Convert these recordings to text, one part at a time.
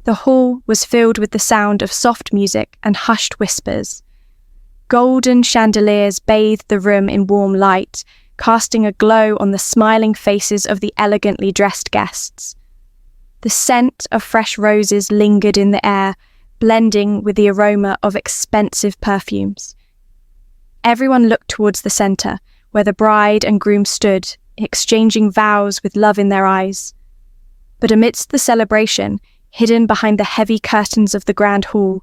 The hall was filled with the sound of soft music and hushed whispers. Golden chandeliers bathed the room in warm light, casting a glow on the smiling faces of the elegantly dressed guests. The scent of fresh roses lingered in the air, blending with the aroma of expensive perfumes. Everyone looked towards the centre, where the bride and groom stood, exchanging vows with love in their eyes. But amidst the celebration, hidden behind the heavy curtains of the grand hall,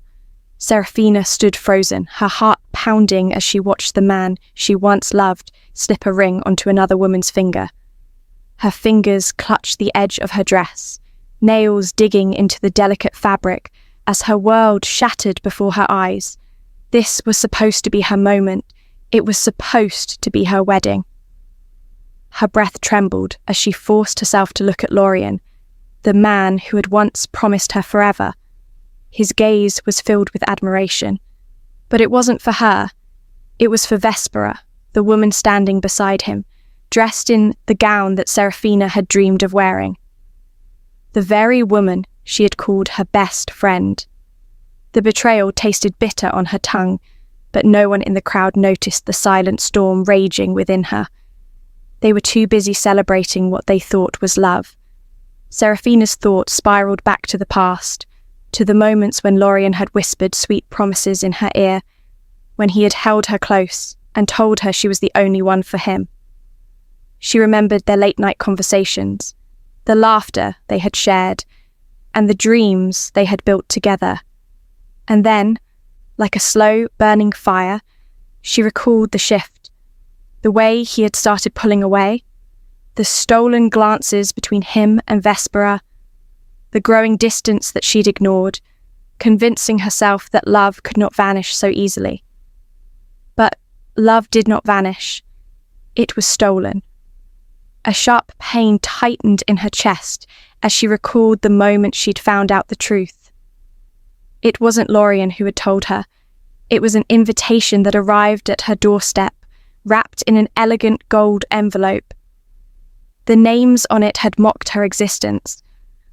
Seraphina stood frozen, her heart pounding as she watched the man she once loved slip a ring onto another woman's finger. Her fingers clutched the edge of her dress, nails digging into the delicate fabric as her world shattered before her eyes. This was supposed to be her moment. It was supposed to be her wedding. Her breath trembled as she forced herself to look at Lorien, the man who had once promised her forever. His gaze was filled with admiration. But it wasn't for her. It was for Vespera, the woman standing beside him, dressed in the gown that Seraphina had dreamed of wearing. The very woman she had called her best friend. The betrayal tasted bitter on her tongue, but no one in the crowd noticed the silent storm raging within her. They were too busy celebrating what they thought was love. Seraphina's thoughts spiraled back to the past, to the moments when Lorien had whispered sweet promises in her ear, when he had held her close and told her she was the only one for him. She remembered their late-night conversations, the laughter they had shared, and the dreams they had built together. And then, like a slow, burning fire, she recalled the shift, the way he had started pulling away, the stolen glances between him and Vespera, the growing distance that she'd ignored, convincing herself that love could not vanish so easily. But love did not vanish. It was stolen. A sharp pain tightened in her chest as she recalled the moment she'd found out the truth. It wasn't Lorien who had told her. It was an invitation that arrived at her doorstep, wrapped in an elegant gold envelope. The names on it had mocked her existence: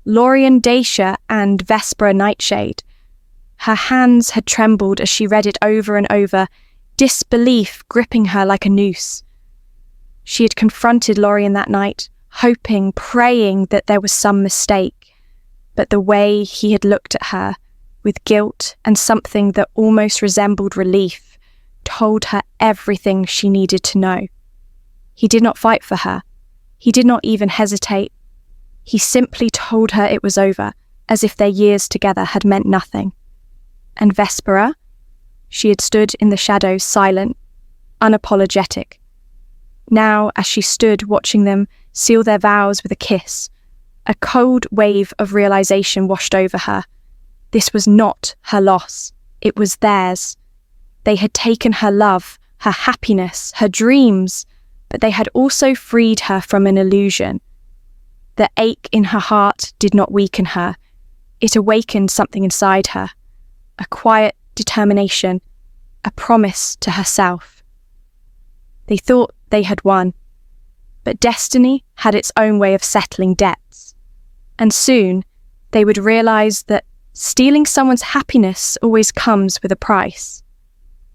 Lorien Dacia and Vespera Nightshade. Her hands had trembled as she read it over and over, disbelief gripping her like a noose. She had confronted Lorien that night, hoping, praying that there was some mistake, but the way he had looked at her, with guilt and something that almost resembled relief, told her everything she needed to know. He did not fight for her. He did not even hesitate. He simply told her it was over, as if their years together had meant nothing. And Vespera? She had stood in the shadows, silent, unapologetic. Now, as she stood watching them seal their vows with a kiss, a cold wave of realization washed over her. This was not her loss. It was theirs. They had taken her love, her happiness, her dreams, but they had also freed her from an illusion. The ache in her heart did not weaken her. It awakened something inside her, a quiet determination, a promise to herself. They thought they had won, but destiny had its own way of settling debts. And soon they would realize that stealing someone's happiness always comes with a price.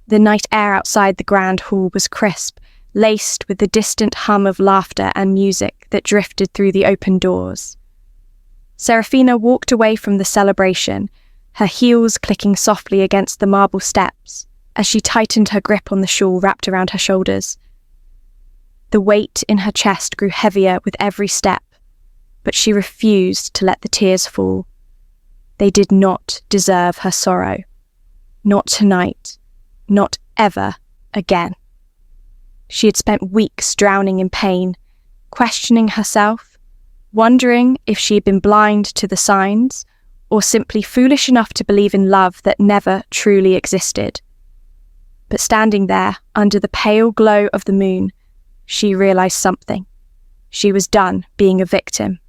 The night air outside the grand hall was crisp, laced with the distant hum of laughter and music that drifted through the open doors. Seraphina walked away from the celebration, her heels clicking softly against the marble steps as she tightened her grip on the shawl wrapped around her shoulders. The weight in her chest grew heavier with every step, but she refused to let the tears fall. They did not deserve her sorrow. Not tonight. Not ever again. She had spent weeks drowning in pain, questioning herself, wondering if she had been blind to the signs or simply foolish enough to believe in love that never truly existed. But standing there, under the pale glow of the moon, she realized something. She was done being a victim.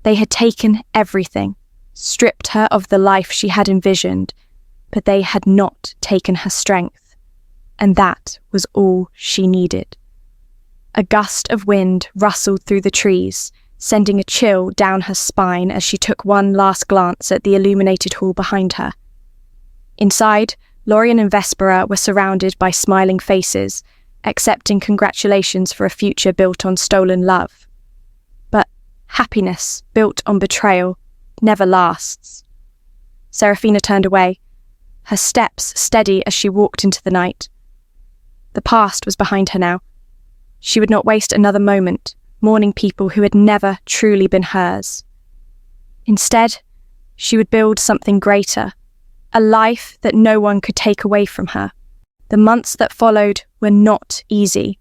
They had taken everything, stripped her of the life she had envisioned, but they had not taken her strength, and that was all she needed. A gust of wind rustled through the trees, sending a chill down her spine as she took one last glance at the illuminated hall behind her. Inside, Lorien and Vespera were surrounded by smiling faces, accepting congratulations for a future built on stolen love. But happiness built on betrayal never lasts. Seraphina turned away, her steps steady as she walked into the night. The past was behind her now. She would not waste another moment mourning people who had never truly been hers. Instead, she would build something greater, a life that no one could take away from her. The months that followed were not easy.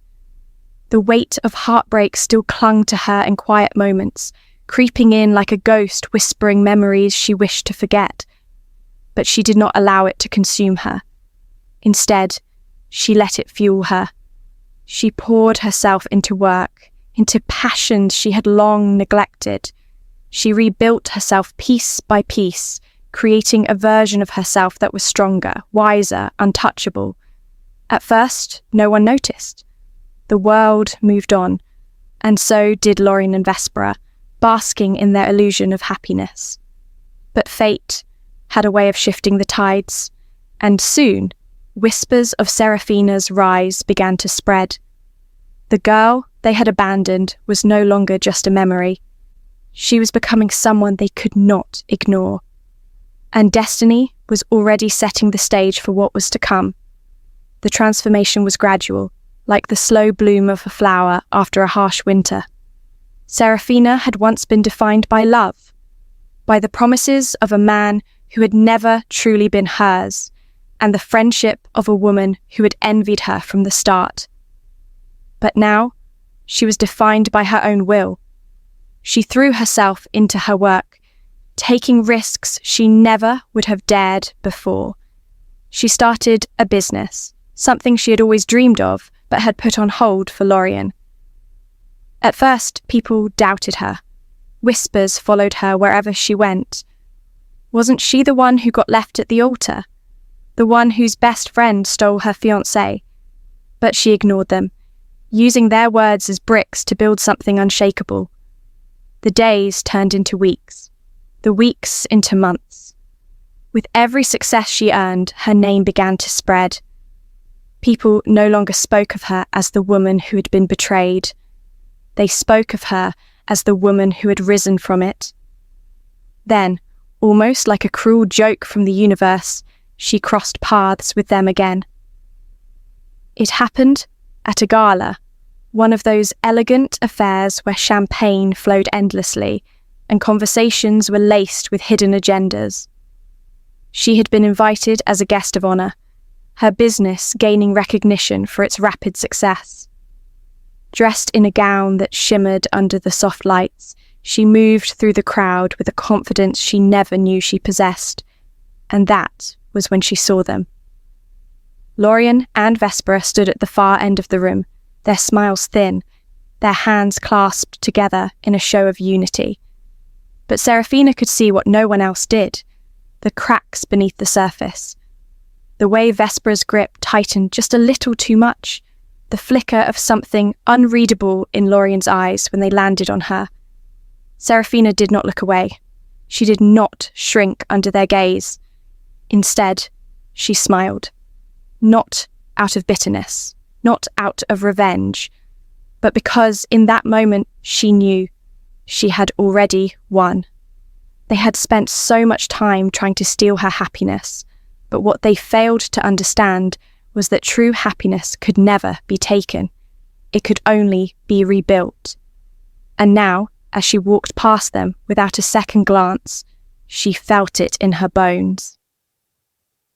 The weight of heartbreak still clung to her in quiet moments, creeping in like a ghost whispering memories she wished to forget. But she did not allow it to consume her. Instead, she let it fuel her. She poured herself into work, into passions she had long neglected. She rebuilt herself piece by piece, creating a version of herself that was stronger, wiser, untouchable. At first, no one noticed. The world moved on, and so did Lorien and Vespera, basking in their illusion of happiness. But fate had a way of shifting the tides, and soon, whispers of Seraphina's rise began to spread. The girl they had abandoned was no longer just a memory. She was becoming someone they could not ignore. And destiny was already setting the stage for what was to come. The transformation was gradual, like the slow bloom of a flower after a harsh winter. Seraphina had once been defined by love, by the promises of a man who had never truly been hers, and the friendship of a woman who had envied her from the start. But now, she was defined by her own will. She threw herself into her work, taking risks she never would have dared before. She started a business, something she had always dreamed of, but had put on hold for Lorien. At first, people doubted her. Whispers followed her wherever she went. Wasn't she the one who got left at the altar? The one whose best friend stole her fiancé? But she ignored them, using their words as bricks to build something unshakable. The days turned into weeks, the weeks into months. With every success she earned, her name began to spread. People no longer spoke of her as the woman who had been betrayed. They spoke of her as the woman who had risen from it. Then, almost like a cruel joke from the universe, she crossed paths with them again. It happened at a gala, one of those elegant affairs where champagne flowed endlessly and conversations were laced with hidden agendas. She had been invited as a guest of honor, her business gaining recognition for its rapid success. Dressed in a gown that shimmered under the soft lights, she moved through the crowd with a confidence she never knew she possessed, and that was when she saw them. Lorien and Vespera stood at the far end of the room, their smiles thin, their hands clasped together in a show of unity. But Seraphina could see what no one else did, the cracks beneath the surface. The way Vespera's grip tightened just a little too much, the flicker of something unreadable in Lorien's eyes when they landed on her. Seraphina did not look away. She did not shrink under their gaze. Instead, she smiled. Not out of bitterness, not out of revenge, but because in that moment she knew she had already won. They had spent so much time trying to steal her happiness, but what they failed to understand was that true happiness could never be taken. It could only be rebuilt. And now, as she walked past them without a second glance, she felt it in her bones.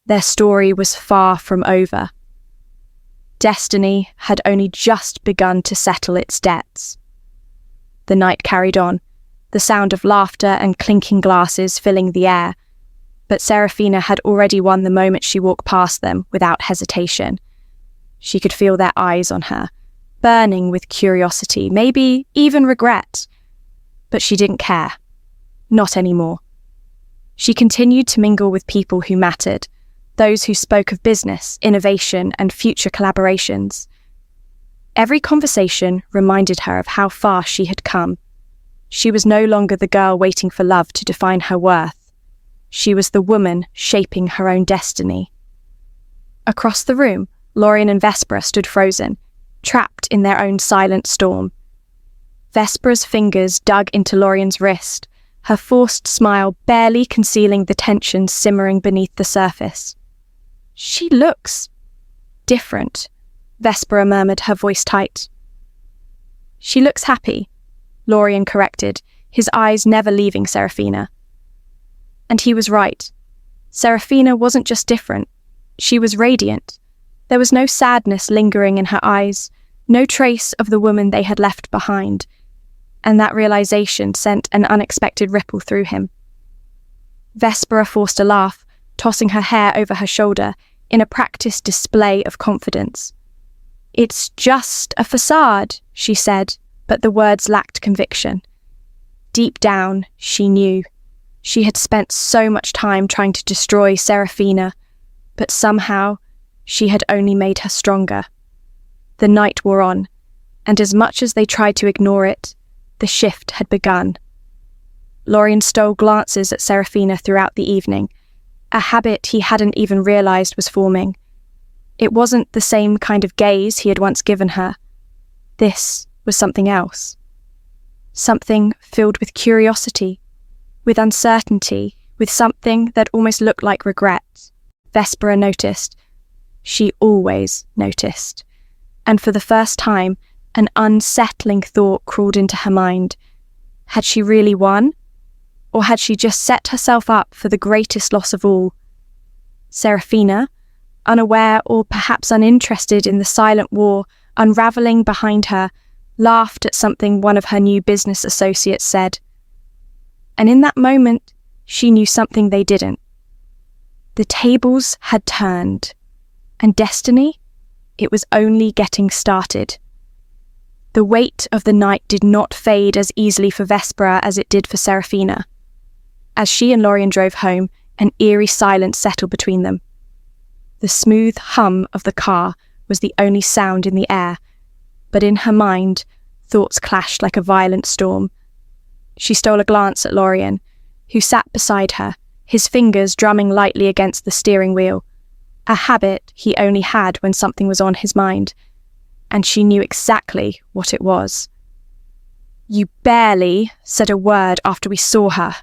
Their story was far from over. Destiny had only just begun to settle its debts. The night carried on, the sound of laughter and clinking glasses filling the air, but Seraphina had already won the moment she walked past them without hesitation. She could feel their eyes on her, burning with curiosity, maybe even regret. But she didn't care. Not anymore. She continued to mingle with people who mattered, those who spoke of business, innovation, and future collaborations. Every conversation reminded her of how far she had come. She was no longer the girl waiting for love to define her worth. She was the woman shaping her own destiny. Across the room, Lorien and Vespera stood frozen, trapped in their own silent storm. Vespera's fingers dug into Lorien's wrist, her forced smile barely concealing the tension simmering beneath the surface. "She looks different," Vespera murmured, her voice tight. "She looks happy," Lorien corrected, his eyes never leaving Seraphina. And he was right. Seraphina wasn't just different, she was radiant. There was no sadness lingering in her eyes, no trace of the woman they had left behind, and that realization sent an unexpected ripple through him. Vespera forced a laugh, tossing her hair over her shoulder in a practiced display of confidence. "It's just a facade," she said, but the words lacked conviction. Deep down, she knew. She had spent so much time trying to destroy Seraphina, but somehow she had only made her stronger. The night wore on, and as much as they tried to ignore it, the shift had begun. Lorien stole glances at Seraphina throughout the evening, a habit he hadn't even realized was forming. It wasn't the same kind of gaze he had once given her. This was something else. Something filled with curiosity, with uncertainty, with something that almost looked like regret. Vespera noticed. She always noticed. And for the first time, an unsettling thought crawled into her mind. Had she really won? Or had she just set herself up for the greatest loss of all? Seraphina, unaware or perhaps uninterested in the silent war unravelling behind her, laughed at something one of her new business associates said. And in that moment, she knew something they didn't. The tables had turned, and destiny, it was only getting started. The weight of the night did not fade as easily for Vespera as it did for Seraphina. As she and Lorien drove home, an eerie silence settled between them. The smooth hum of the car was the only sound in the air, but in her mind, thoughts clashed like a violent storm. She stole a glance at Lorien, who sat beside her, his fingers drumming lightly against the steering wheel, a habit he only had when something was on his mind, and she knew exactly what it was. "You barely said a word after we saw her,"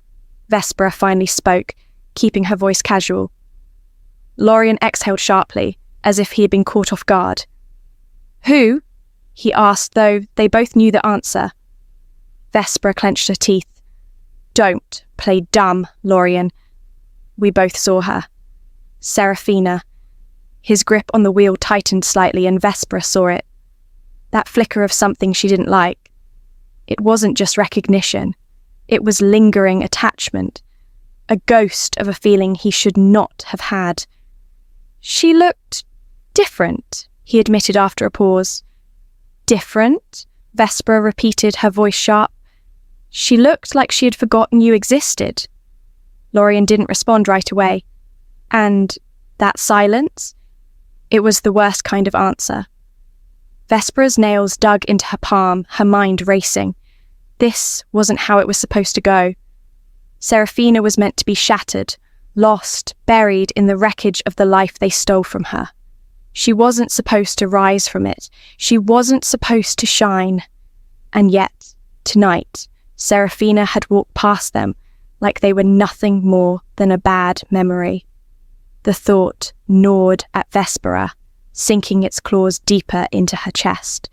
Vespera finally spoke, keeping her voice casual. Lorien exhaled sharply, as if he had been caught off guard. "Who?" he asked, though they both knew the answer. Vespera clenched her teeth. "Don't play dumb, Lorien. We both saw her. Seraphina." His grip on the wheel tightened slightly, and Vespera saw it. That flicker of something she didn't like. It wasn't just recognition. It was lingering attachment, a ghost of a feeling he should not have had. "She looked different," he admitted after a pause. "Different?" Vespera repeated, her voice sharp. "She looked like she had forgotten you existed." Lorien didn't respond right away. And that silence? It was the worst kind of answer. Vespera's nails dug into her palm, her mind racing. This wasn't how it was supposed to go. Seraphina was meant to be shattered, lost, buried in the wreckage of the life they stole from her. She wasn't supposed to rise from it. She wasn't supposed to shine. And yet, tonight, Seraphina had walked past them like they were nothing more than a bad memory. The thought gnawed at Vespera, sinking its claws deeper into her chest.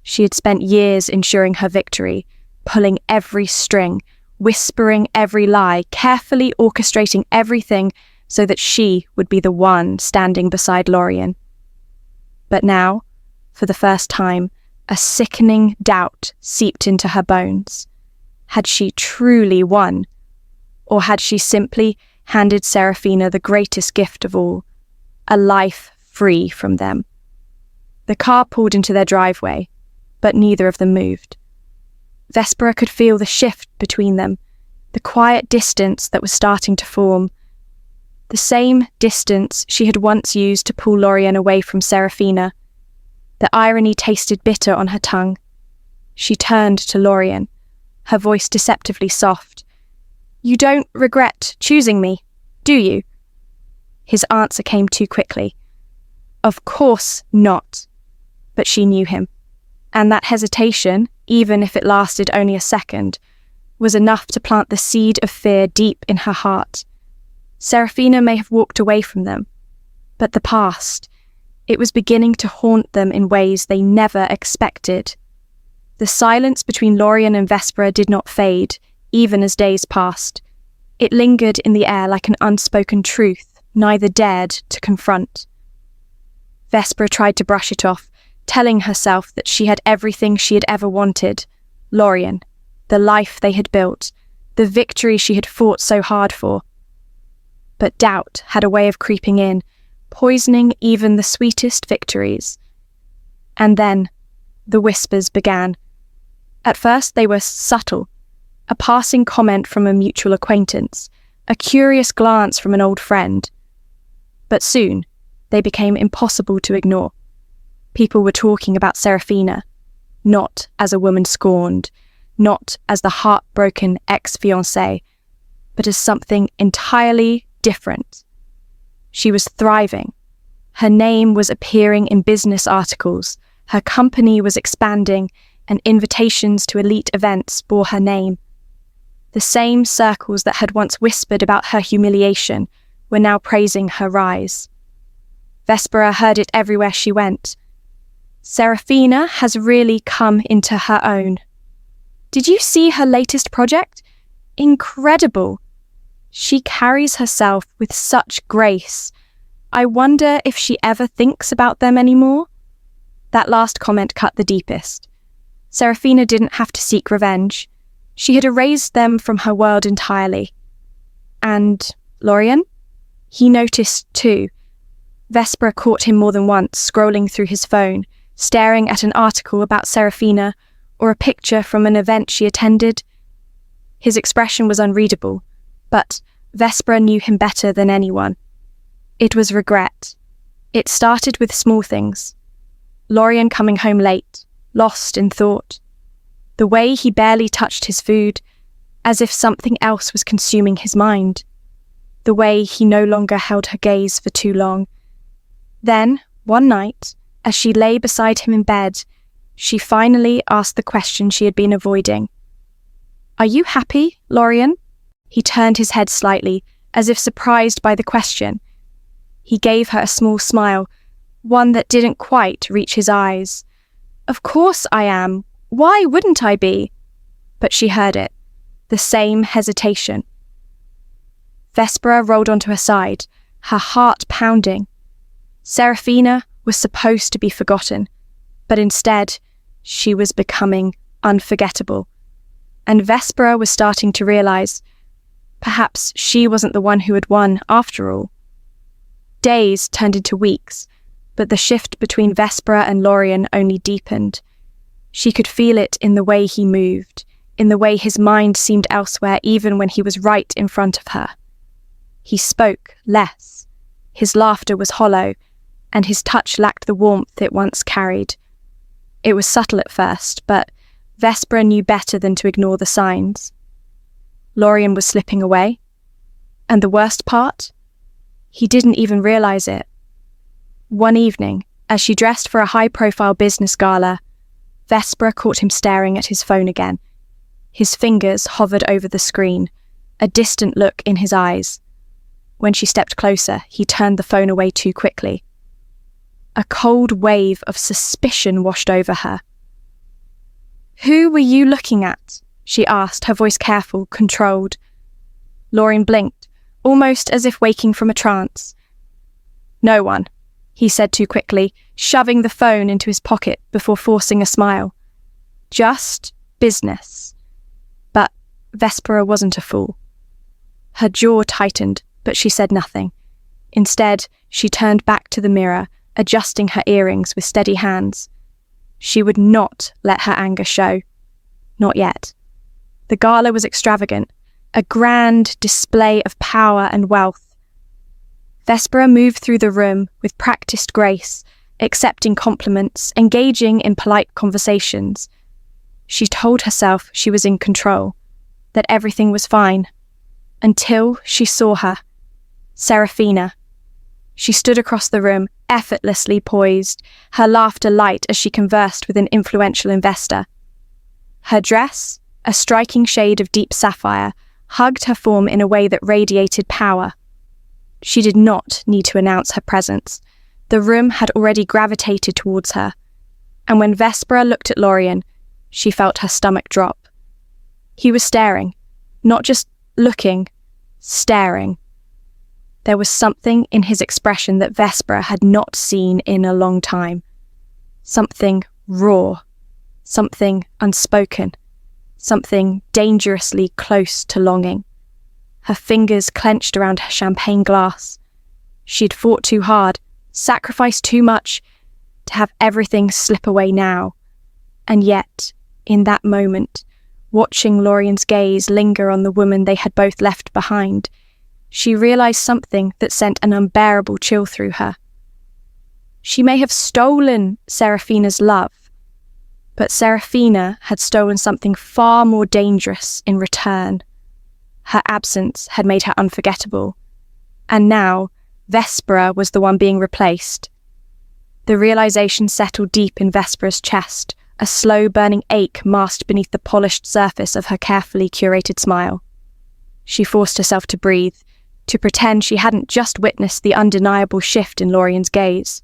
She had spent years ensuring her victory, pulling every string, whispering every lie, carefully orchestrating everything so that she would be the one standing beside Lorien. But now, for the first time, a sickening doubt seeped into her bones. Had she truly won? Or had she simply handed Seraphina the greatest gift of all, a life free from them? The car pulled into their driveway, but neither of them moved. Vespera could feel the shift between them, the quiet distance that was starting to form. The same distance she had once used to pull Lorien away from Seraphina. The irony tasted bitter on her tongue. She turned to Lorien, her voice deceptively soft. "You don't regret choosing me, do you?" His answer came too quickly. Of course not. But she knew him. And that hesitation, even if it lasted only a second, was enough to plant the seed of fear deep in her heart. Seraphina may have walked away from them, but the past, it was beginning to haunt them in ways they never expected. The silence between Lorien and Vespera did not fade, even as days passed. It lingered in the air like an unspoken truth neither dared to confront. Vespera tried to brush it off, telling herself that she had everything she had ever wanted. Lorien, the life they had built, the victory she had fought so hard for. But doubt had a way of creeping in, poisoning even the sweetest victories. And then the whispers began. At first they were subtle, a passing comment from a mutual acquaintance, a curious glance from an old friend. But soon they became impossible to ignore. People were talking about Seraphina, not as a woman scorned, not as the heartbroken ex-fiancé, but as something entirely different. She was thriving. Her name was appearing in business articles, her company was expanding, and invitations to elite events bore her name. The same circles that had once whispered about her humiliation were now praising her rise. Vespera heard it everywhere she went. Seraphina has really come into her own. Did you see her latest project? Incredible. She carries herself with such grace. I wonder if she ever thinks about them anymore? That last comment cut the deepest. Seraphina didn't have to seek revenge. She had erased them from her world entirely. And Lorien? He noticed too. Vespera caught him more than once, scrolling through his phone, staring at an article about Seraphina or a picture from an event she attended. His expression was unreadable, but Vespera knew him better than anyone. It was regret. It started with small things. Lorien coming home late, lost in thought. The way he barely touched his food, as if something else was consuming his mind. The way he no longer held her gaze for too long. Then, one night, as she lay beside him in bed, she finally asked the question she had been avoiding. "Are you happy, Lorien?" He turned his head slightly, as if surprised by the question. He gave her a small smile, one that didn't quite reach his eyes. "Of course I am. Why wouldn't I be?" But she heard it, the same hesitation. Vespera rolled onto her side, her heart pounding. Seraphina was supposed to be forgotten, but instead, she was becoming unforgettable. And Vespera was starting to realize perhaps she wasn't the one who had won after all. Days turned into weeks, but the shift between Vespera and Lorien only deepened. She could feel it in the way he moved, in the way his mind seemed elsewhere even when he was right in front of her. He spoke less. His laughter was hollow, and his touch lacked the warmth it once carried. It was subtle at first, but Vespera knew better than to ignore the signs. Lorien was slipping away. And the worst part? He didn't even realize it. One evening, as she dressed for a high-profile business gala, Vespera caught him staring at his phone again. His fingers hovered over the screen, a distant look in his eyes. When she stepped closer, he turned the phone away too quickly. A cold wave of suspicion washed over her. "Who were you looking at?" she asked, her voice careful, controlled. Lorien blinked, almost as if waking from a trance. "No one," he said too quickly, shoving the phone into his pocket before forcing a smile. "Just business." But Vespera wasn't a fool. Her jaw tightened, but she said nothing. Instead, she turned back to the mirror, adjusting her earrings with steady hands. She would not let her anger show. Not yet. The gala was extravagant, a grand display of power and wealth. Vespera moved through the room with practiced grace, accepting compliments, engaging in polite conversations. She told herself she was in control, that everything was fine, until she saw her, Seraphina. She stood across the room, effortlessly poised, her laughter light as she conversed with an influential investor. Her dress, a striking shade of deep sapphire, hugged her form in a way that radiated power. She did not need to announce her presence. The room had already gravitated towards her, and when Vespera looked at Lorien, she felt her stomach drop. He was staring, not just looking, staring. There was something in his expression that Vespera had not seen in a long time. Something raw, something unspoken, something dangerously close to longing. Her fingers clenched around her champagne glass. She'd fought too hard, sacrificed too much, to have everything slip away now. And yet, in that moment, watching Lorien's gaze linger on the woman they had both left behind, she realized something that sent an unbearable chill through her. She may have stolen Seraphina's love, but Seraphina had stolen something far more dangerous in return. Her absence had made her unforgettable, and now Vespera was the one being replaced. The realization settled deep in Vespera's chest, a slow burning ache masked beneath the polished surface of her carefully curated smile. She forced herself to breathe, to pretend she hadn't just witnessed the undeniable shift in Lorien's gaze.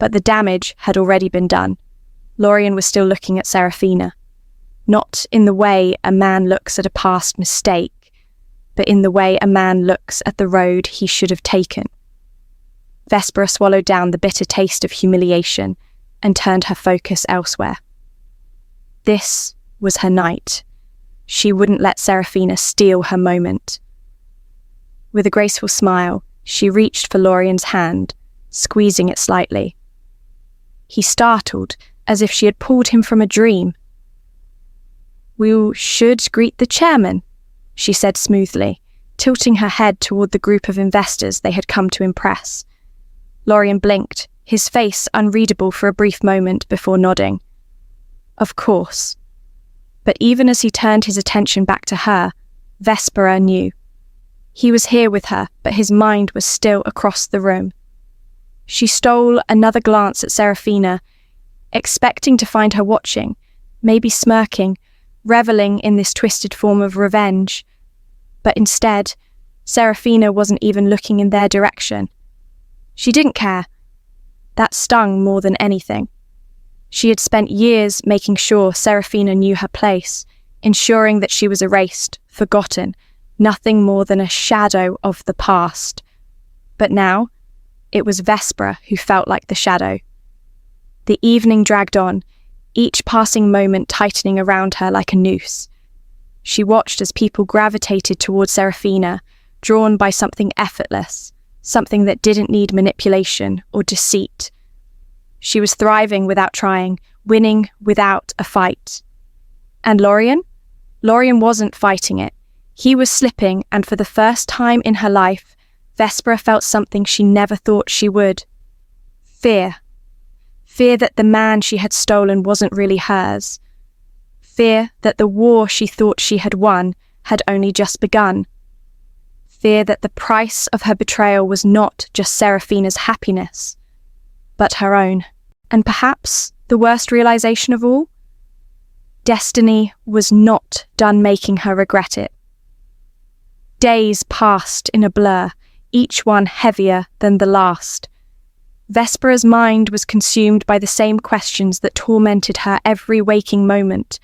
But the damage had already been done. Lorien was still looking at Seraphina, not in the way a man looks at a past mistake, but in the way a man looks at the road he should have taken. Vespera swallowed down the bitter taste of humiliation and turned her focus elsewhere. This was her night. She wouldn't let Seraphina steal her moment. With a graceful smile, she reached for Lorien's hand, squeezing it slightly. He startled, as if she had pulled him from a dream. "We should greet the chairman," she said smoothly, tilting her head toward the group of investors they had come to impress. Lorien blinked, his face unreadable for a brief moment before nodding. Of course. But even as he turned his attention back to her, Vespera knew. He was here with her, but his mind was still across the room. She stole another glance at Seraphina, expecting to find her watching, maybe smirking, reveling in this twisted form of revenge. But instead, Seraphina wasn't even looking in their direction. She didn't care. That stung more than anything. She had spent years making sure Seraphina knew her place, ensuring that she was erased, forgotten, nothing more than a shadow of the past. But now, it was Vespera who felt like the shadow. The evening dragged on, each passing moment tightening around her like a noose. She watched as people gravitated towards Seraphina, drawn by something effortless, something that didn't need manipulation or deceit. She was thriving without trying, winning without a fight. And Lorien? Lorien wasn't fighting it. He was slipping, and for the first time in her life, Vespera felt something she never thought she would. Fear. Fear that the man she had stolen wasn't really hers. Fear that the war she thought she had won had only just begun. Fear that the price of her betrayal was not just Seraphina's happiness, but her own. And perhaps the worst realization of all? Destiny was not done making her regret it. Days passed in a blur, each one heavier than the last. Vespera's mind was consumed by the same questions that tormented her every waking moment.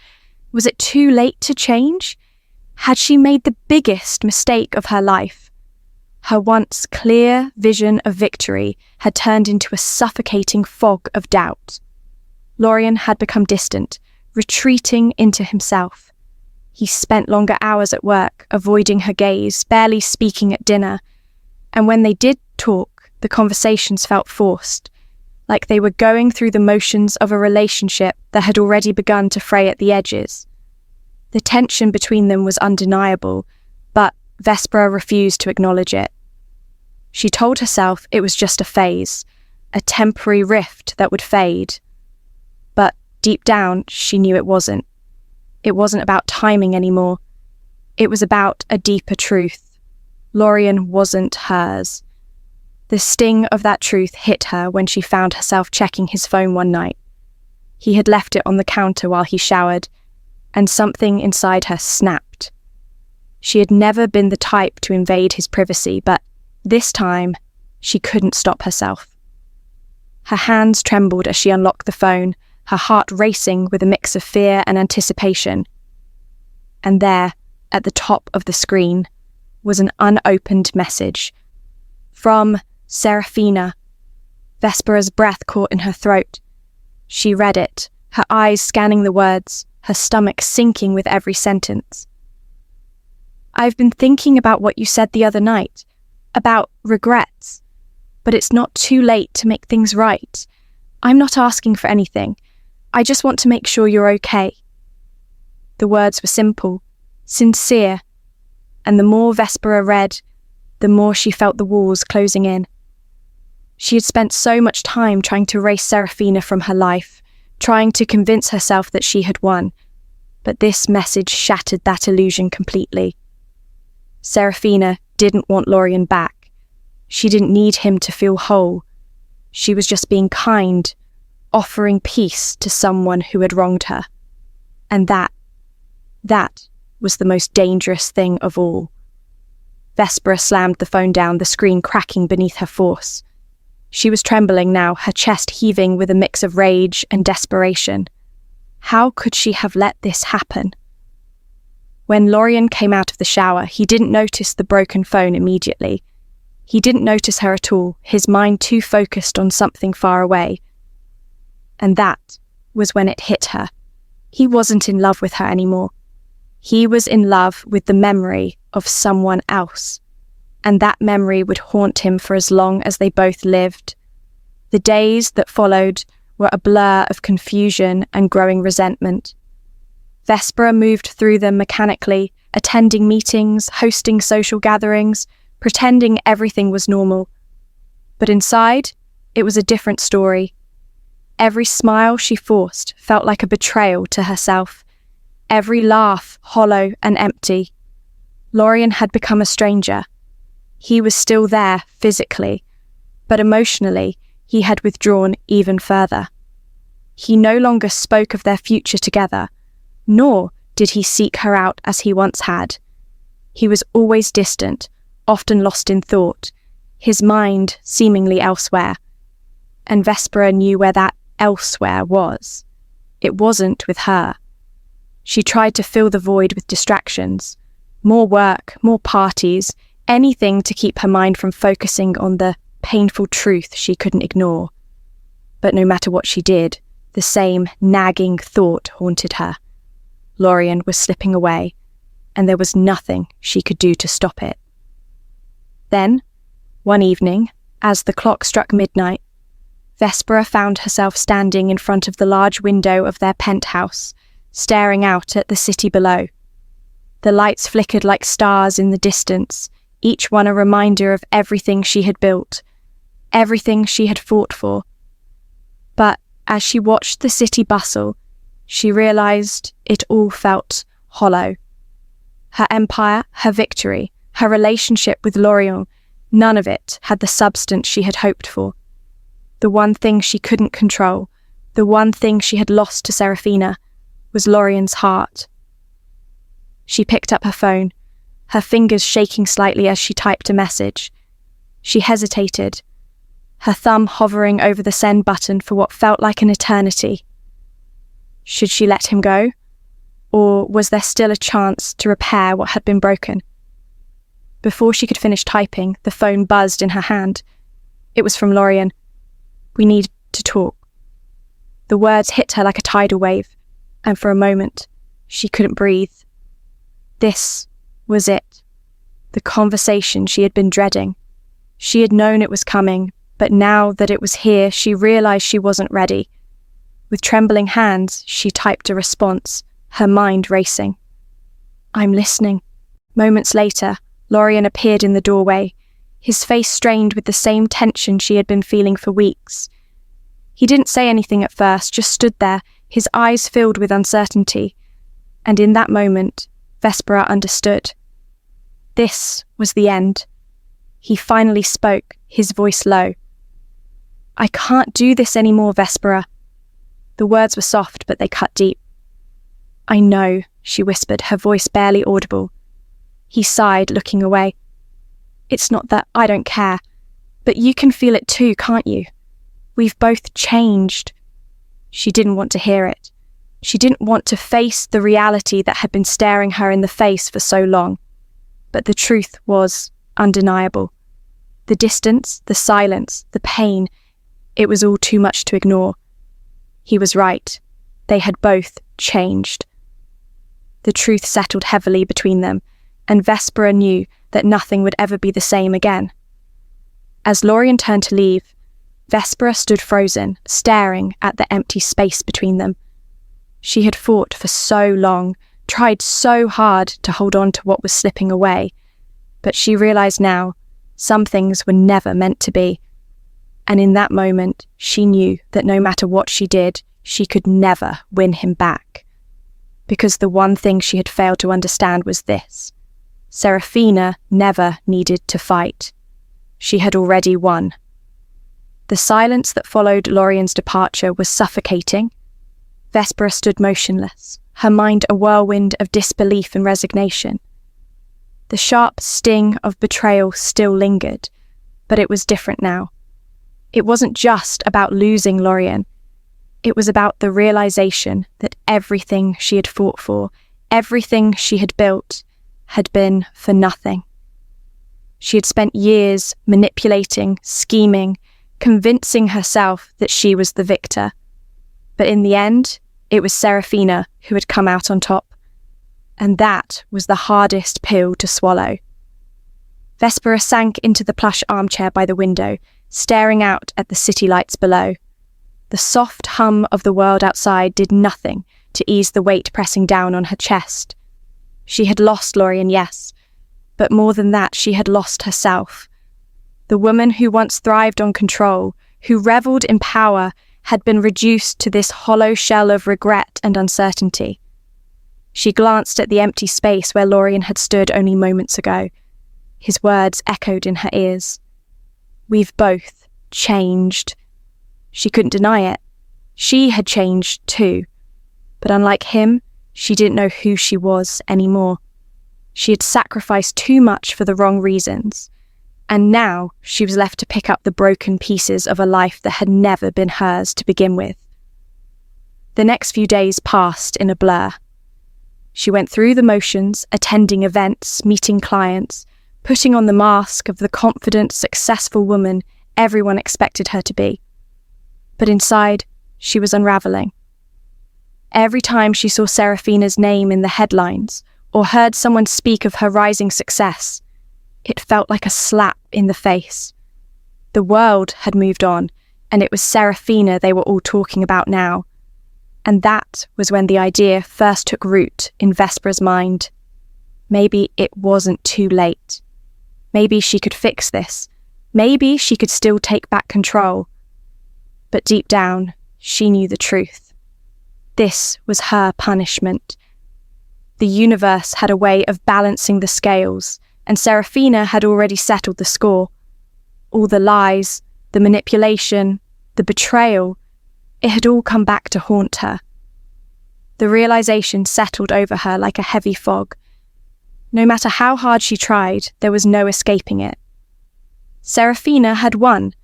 Was it too late to change? Had she made the biggest mistake of her life? Her once clear vision of victory had turned into a suffocating fog of doubt. Lorien had become distant, retreating into himself. He spent longer hours at work, avoiding her gaze, barely speaking at dinner. And when they did talk, the conversations felt forced, like they were going through the motions of a relationship that had already begun to fray at the edges. The tension between them was undeniable, but Vespera refused to acknowledge it. She told herself it was just a phase, a temporary rift that would fade. But deep down, she knew it wasn't. It wasn't about timing anymore. It was about a deeper truth. Lorien wasn't hers. The sting of that truth hit her when she found herself checking his phone one night. He had left it on the counter while he showered, and something inside her snapped. She had never been the type to invade his privacy, but this time she couldn't stop herself. Her hands trembled as she unlocked the phone, her heart racing with a mix of fear and anticipation. And there, at the top of the screen, was an unopened message. From Seraphina. Vespera's breath caught in her throat. She read it, her eyes scanning the words, her stomach sinking with every sentence. "I've been thinking about what you said the other night, about regrets, but it's not too late to make things right. I'm not asking for anything. I just want to make sure you're okay." The words were simple, sincere, and the more Vespera read, the more she felt the walls closing in. She had spent so much time trying to erase Seraphina from her life, trying to convince herself that she had won, but this message shattered that illusion completely. Seraphina didn't want Lorien back. She didn't need him to feel whole. She was just being kind, offering peace to someone who had wronged her. And that was the most dangerous thing of all. Vespera slammed the phone down, the screen cracking beneath her force. She was trembling now, her chest heaving with a mix of rage and desperation. How could she have let this happen? When Lorien came out of the shower, he didn't notice the broken phone immediately. He didn't notice her at all, his mind too focused on something far away. And that was when it hit her. He wasn't in love with her anymore. He was in love with the memory of someone else. And that memory would haunt him for as long as they both lived. The days that followed were a blur of confusion and growing resentment. Vespera moved through them mechanically, attending meetings, hosting social gatherings, pretending everything was normal. But inside, it was a different story. Every smile she forced felt like a betrayal to herself. Every laugh hollow and empty. Lorien had become a stranger. He was still there physically, but emotionally he had withdrawn even further. He no longer spoke of their future together, nor did he seek her out as he once had. He was always distant, often lost in thought, his mind seemingly elsewhere. And Vespera knew where that elsewhere was. It wasn't with her. She tried to fill the void with distractions. More work, more parties, anything to keep her mind from focusing on the painful truth she couldn't ignore. But no matter what she did, the same nagging thought haunted her. Lorien was slipping away, and there was nothing she could do to stop it. Then, one evening, as the clock struck midnight, Vespera found herself standing in front of the large window of their penthouse, staring out at the city below. The lights flickered like stars in the distance, each one a reminder of everything she had built, everything she had fought for. But as she watched the city bustle, she realized it all felt hollow. Her empire, her victory, her relationship with Lorien, none of it had the substance she had hoped for. The one thing she couldn't control, the one thing she had lost to Seraphina, was Lorien's heart. She picked up her phone, her fingers shaking slightly as she typed a message. She hesitated, her thumb hovering over the send button for what felt like an eternity. Should she let him go? Or was there still a chance to repair what had been broken? Before she could finish typing, the phone buzzed in her hand. It was from Lorien. "We need to talk." The words hit her like a tidal wave, and for a moment, she couldn't breathe. This was it. The conversation she had been dreading. She had known it was coming, but now that it was here, she realized she wasn't ready. With trembling hands, she typed a response, her mind racing. "I'm listening." Moments later, Lorien appeared in the doorway, his face strained with the same tension she had been feeling for weeks. He didn't say anything at first, just stood there, his eyes filled with uncertainty. And in that moment, Vespera understood. This was the end. He finally spoke, his voice low. "I can't do this anymore, Vespera." The words were soft, but they cut deep. "I know," she whispered, her voice barely audible. He sighed, looking away. "It's not that I don't care, but you can feel it too, can't you? We've both changed." She didn't want to hear it. She didn't want to face the reality that had been staring her in the face for so long. But the truth was undeniable. The distance, the silence, the pain, it was all too much to ignore. He was right. They had both changed. The truth settled heavily between them, and Vespera knew that nothing would ever be the same again. As Lorien turned to leave, Vespera stood frozen, staring at the empty space between them. She had fought for so long, tried so hard to hold on to what was slipping away, but she realized now some things were never meant to be. And in that moment, she knew that no matter what she did, she could never win him back. Because the one thing she had failed to understand was this: Seraphina never needed to fight. She had already won. The silence that followed Lorien's departure was suffocating. Vespera stood motionless, her mind a whirlwind of disbelief and resignation. The sharp sting of betrayal still lingered, but it was different now. It wasn't just about losing Lorien. It was about the realization that everything she had fought for, everything she had built, had been for nothing. She had spent years manipulating, scheming, convincing herself that she was the victor. But in the end, it was Seraphina who had come out on top. And that was the hardest pill to swallow. Vespera sank into the plush armchair by the window, staring out at the city lights below. The soft hum of the world outside did nothing to ease the weight pressing down on her chest. She had lost Lorien, yes, but more than that, she had lost herself. The woman who once thrived on control, who revelled in power, had been reduced to this hollow shell of regret and uncertainty. She glanced at the empty space where Lorien had stood only moments ago. His words echoed in her ears. "We've both changed." She couldn't deny it. She had changed too. But unlike him, she didn't know who she was anymore. She had sacrificed too much for the wrong reasons. And now she was left to pick up the broken pieces of a life that had never been hers to begin with. The next few days passed in a blur. She went through the motions, attending events, meeting clients, putting on the mask of the confident, successful woman everyone expected her to be. But inside, she was unraveling. Every time she saw Seraphina's name in the headlines or heard someone speak of her rising success, it felt like a slap in the face. The world had moved on, and it was Seraphina they were all talking about now. And that was when the idea first took root in Vespera's mind. Maybe it wasn't too late. Maybe she could fix this. Maybe she could still take back control. But deep down, she knew the truth. This was her punishment. The universe had a way of balancing the scales, and Seraphina had already settled the score. All the lies, the manipulation, the betrayal, it had all come back to haunt her. The realization settled over her like a heavy fog. No matter how hard she tried, there was no escaping it. Seraphina had won,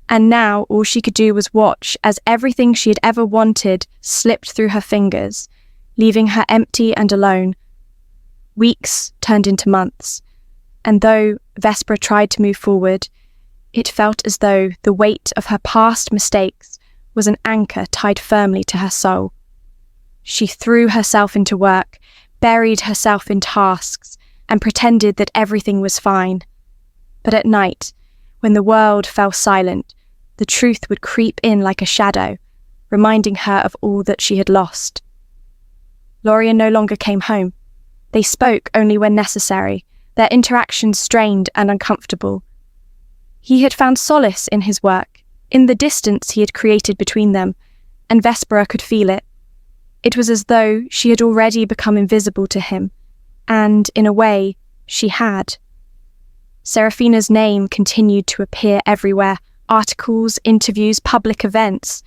and now all she could do was watch as everything she had ever wanted slipped through her fingers, leaving her empty and alone. Weeks turned into months, and though Vespera tried to move forward, it felt as though the weight of her past mistakes was an anchor tied firmly to her soul. She threw herself into work, buried herself in tasks, and pretended that everything was fine. But at night, when the world fell silent, the truth would creep in like a shadow, reminding her of all that she had lost. Lorien no longer came home. They spoke only when necessary, their interactions strained and uncomfortable. He had found solace in his work, in the distance he had created between them, and Vespera could feel it. It was as though she had already become invisible to him, and, in a way, she had. Seraphina's name continued to appear everywhere: articles, interviews, public events.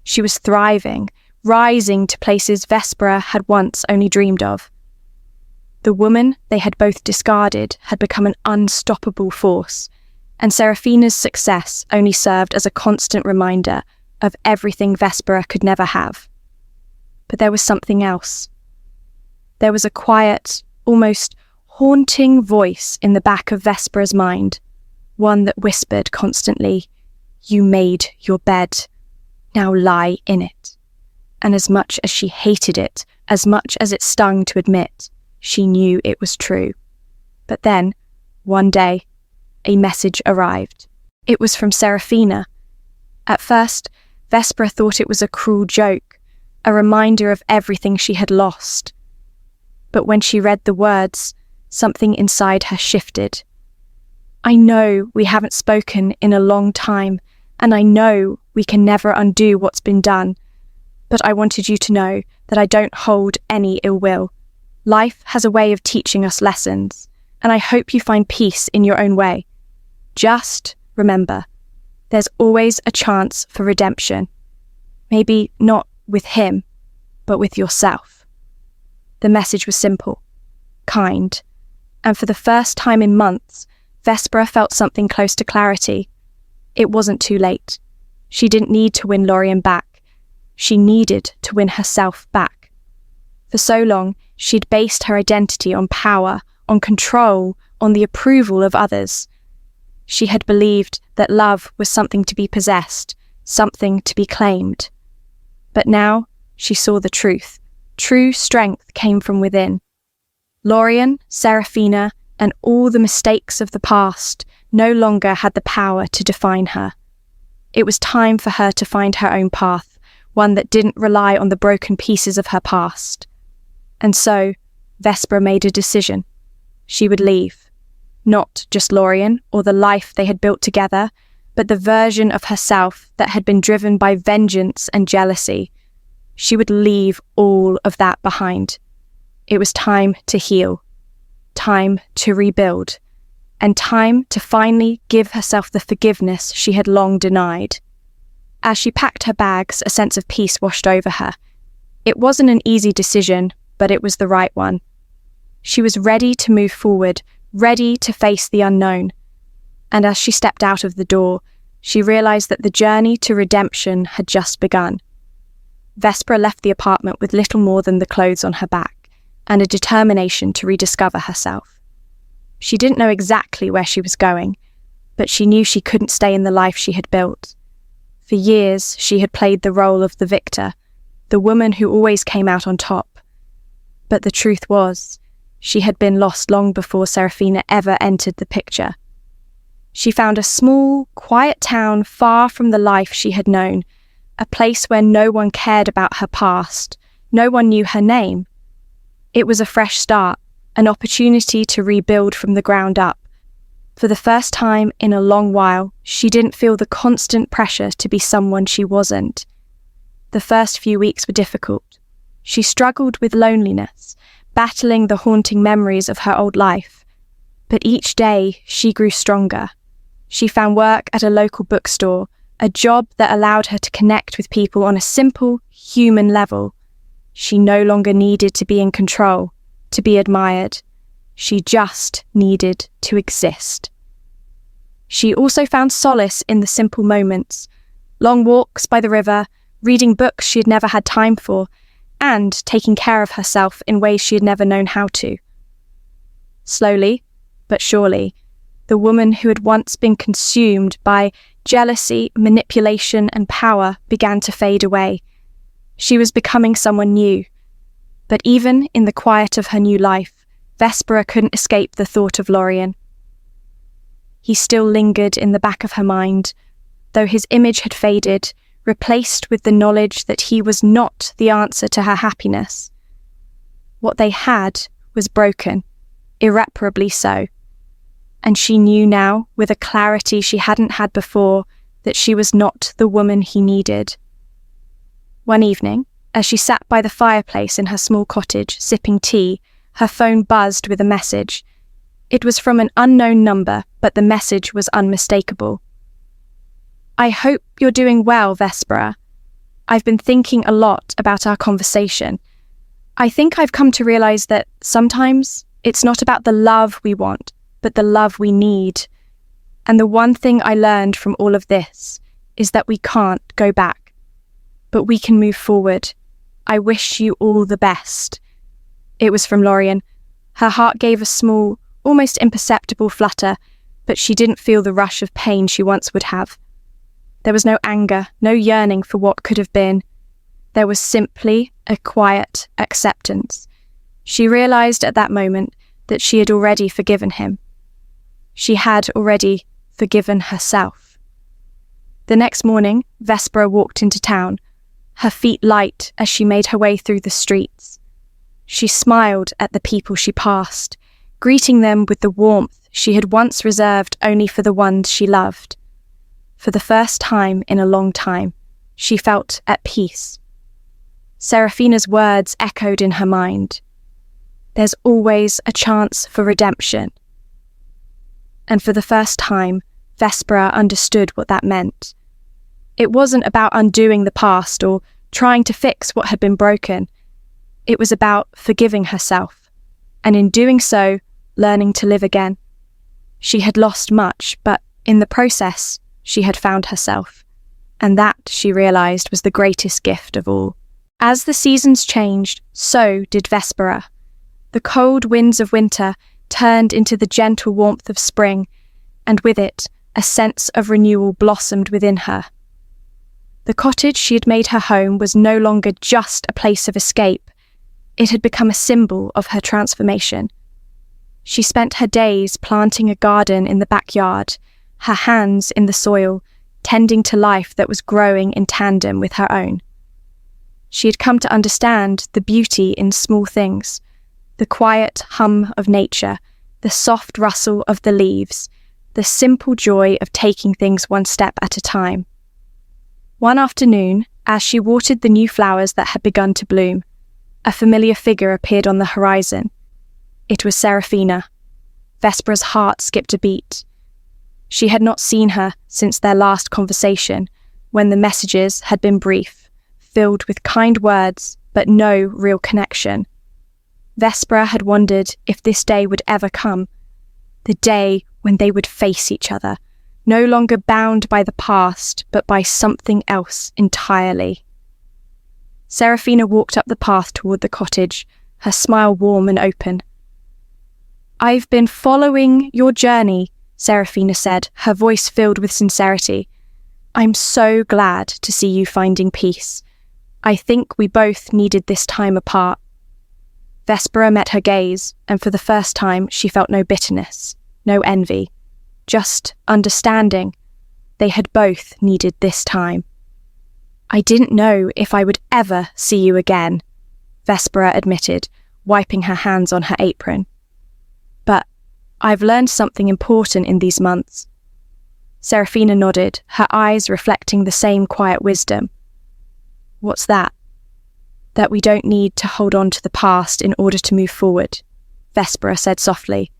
She was thriving, rising to places Vespera had once only dreamed of. The woman they had both discarded had become an unstoppable force, and Seraphina's success only served as a constant reminder of everything Vespera could never have. But there was something else. There was a quiet, almost haunting voice in the back of Vespera's mind, one that whispered constantly, "You made your bed, now lie in it." And as much as she hated it, as much as it stung to admit, she knew it was true. But then, one day, a message arrived. It was from Seraphina. At first, Vespera thought it was a cruel joke, a reminder of everything she had lost. But when she read the words, something inside her shifted. "I know we haven't spoken in a long time, and I know we can never undo what's been done, but I wanted you to know that I don't hold any ill will. Life has a way of teaching us lessons, and I hope you find peace in your own way. Just remember, there's always a chance for redemption. Maybe not with him, but with yourself." The message was simple, kind, and for the first time in months, Vespera felt something close to clarity. It wasn't too late. She didn't need to win Lorien back. She needed to win herself back. For so long, she'd based her identity on power, on control, on the approval of others. She had believed that love was something to be possessed, something to be claimed. But now she saw the truth. True strength came from within. Lorien, Seraphina, and all the mistakes of the past no longer had the power to define her. It was time for her to find her own path, one that didn't rely on the broken pieces of her past. And so, Vespera made a decision. She would leave. Not just Lorien or the life they had built together, but the version of herself that had been driven by vengeance and jealousy. She would leave all of that behind. It was time to heal, time to rebuild, and time to finally give herself the forgiveness she had long denied. As she packed her bags, a sense of peace washed over her. It wasn't an easy decision, but it was the right one. She was ready to move forward, ready to face the unknown. And as she stepped out of the door, she realized that the journey to redemption had just begun. Vespera left the apartment with little more than the clothes on her back and a determination to rediscover herself. She didn't know exactly where she was going, but she knew she couldn't stay in the life she had built. For years, she had played the role of the victor, the woman who always came out on top. But the truth was, she had been lost long before Seraphina ever entered the picture. She found a small, quiet town far from the life she had known, a place where no one cared about her past, no one knew her name. It was a fresh start, an opportunity to rebuild from the ground up. For the first time in a long while, she didn't feel the constant pressure to be someone she wasn't. The first few weeks were difficult. She struggled with loneliness, battling the haunting memories of her old life. But each day, she grew stronger. She found work at a local bookstore, a job that allowed her to connect with people on a simple, human level. She no longer needed to be in control, to be admired. She just needed to exist. She also found solace in the simple moments: long walks by the river, reading books she had never had time for, and taking care of herself in ways she had never known how to. Slowly, but surely, the woman who had once been consumed by jealousy, manipulation, and power began to fade away. She was becoming someone new. But even in the quiet of her new life, Vespera couldn't escape the thought of Lorien. He still lingered in the back of her mind, though his image had faded, replaced with the knowledge that he was not the answer to her happiness. What they had was broken, irreparably so. And she knew now, with a clarity she hadn't had before, that she was not the woman he needed. One evening, As she sat by the fireplace in her small cottage, sipping tea, her phone buzzed with a message. It was from an unknown number, but the message was unmistakable. "I hope you're doing well, Vespera. I've been thinking a lot about our conversation. I think I've come to realize that sometimes it's not about the love we want, but the love we need. And the one thing I learned from all of this is that we can't go back, but we can move forward. I wish you all the best." It was from Lorien. Her heart gave a small, almost imperceptible flutter, but she didn't feel the rush of pain she once would have. There was no anger, no yearning for what could have been. There was simply a quiet acceptance. She realized at that moment that she had already forgiven him. She had already forgiven herself. The next morning, Vespera walked into town, her feet light as she made her way through the streets. She smiled at the people she passed, greeting them with the warmth she had once reserved only for the ones she loved. For the first time in a long time, she felt at peace. Seraphina's words echoed in her mind. There's always a chance for redemption. And for the first time, Vespera understood what that meant. It wasn't about undoing the past or trying to fix what had been broken. It was about forgiving herself, and in doing so, learning to live again. She had lost much, but in the process, she had found herself. And that, she realized, was the greatest gift of all. As the seasons changed, so did Vespera. The cold winds of winter turned into the gentle warmth of spring, and with it, a sense of renewal blossomed within her. The cottage she had made her home was no longer just a place of escape. It had become a symbol of her transformation. She spent her days planting a garden in the backyard, her hands in the soil, tending to life that was growing in tandem with her own. She had come to understand the beauty in small things, the quiet hum of nature, the soft rustle of the leaves, the simple joy of taking things one step at a time. One afternoon, as she watered the new flowers that had begun to bloom, a familiar figure appeared on the horizon. It was Seraphina. Vespera's heart skipped a beat. She had not seen her since their last conversation, when the messages had been brief, filled with kind words, but no real connection. Vespera had wondered if this day would ever come, the day when they would face each other, no longer bound by the past, but by something else entirely. Seraphina walked up the path toward the cottage, her smile warm and open. "I've been following your journey," Seraphina said, her voice filled with sincerity. "I'm so glad to see you finding peace. I think we both needed this time apart." Vespera met her gaze, and for the first time she felt no bitterness, no envy, just understanding. They had both needed this time. "I didn't know if I would ever see you again," Vespera admitted, wiping her hands on her apron. "But I've learned something important in these months." Seraphina nodded, her eyes reflecting the same quiet wisdom. "What's that?" "That we don't need to hold on to the past in order to move forward," Vespera said softly.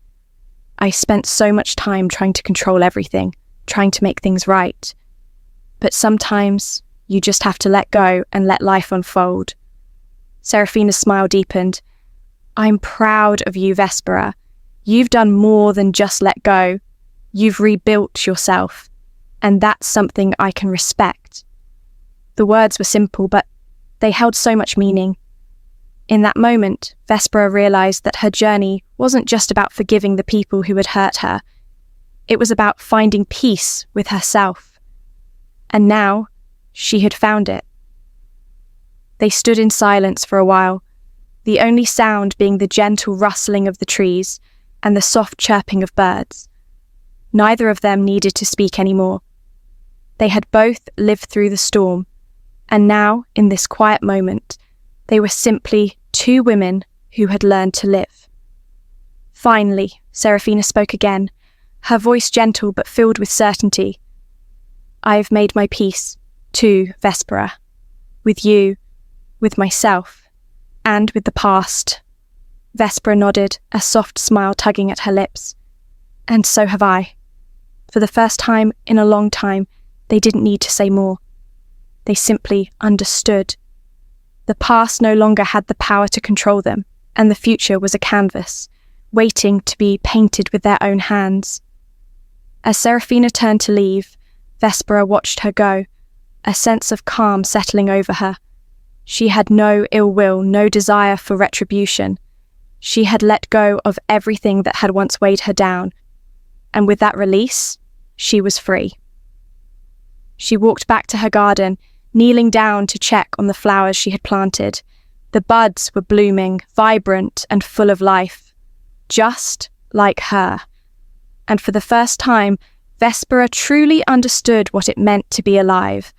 "I spent so much time trying to control everything, trying to make things right. But sometimes you just have to let go and let life unfold." Seraphina's smile deepened. "I'm proud of you, Vespera. You've done more than just let go. You've rebuilt yourself, and that's something I can respect." The words were simple, but they held so much meaning. In that moment, Vespera realized that her journey wasn't just about forgiving the people who had hurt her. It was about finding peace with herself. And now, she had found it. They stood in silence for a while, the only sound being the gentle rustling of the trees and the soft chirping of birds. Neither of them needed to speak anymore. They had both lived through the storm, and now, in this quiet moment, they were simply two women who had learned to live. Finally, Seraphina spoke again, her voice gentle but filled with certainty. "I've made my peace, too, Vespera. With you, with myself, and with the past. Vespera nodded, a soft smile tugging at her lips. And so have I. For the first time in a long time, they didn't need to say more. They simply understood. The past no longer had the power to control them, and the future was a canvas, waiting to be painted with their own hands. As Seraphina turned to leave, Vespera watched her go, a sense of calm settling over her. She had no ill will, no desire for retribution. She had let go of everything that had once weighed her down, and with that release, she was free. She walked back to her garden, kneeling down to check on the flowers she had planted. The buds were blooming, vibrant and full of life, just like her. And for the first time, Vespera truly understood what it meant to be alive.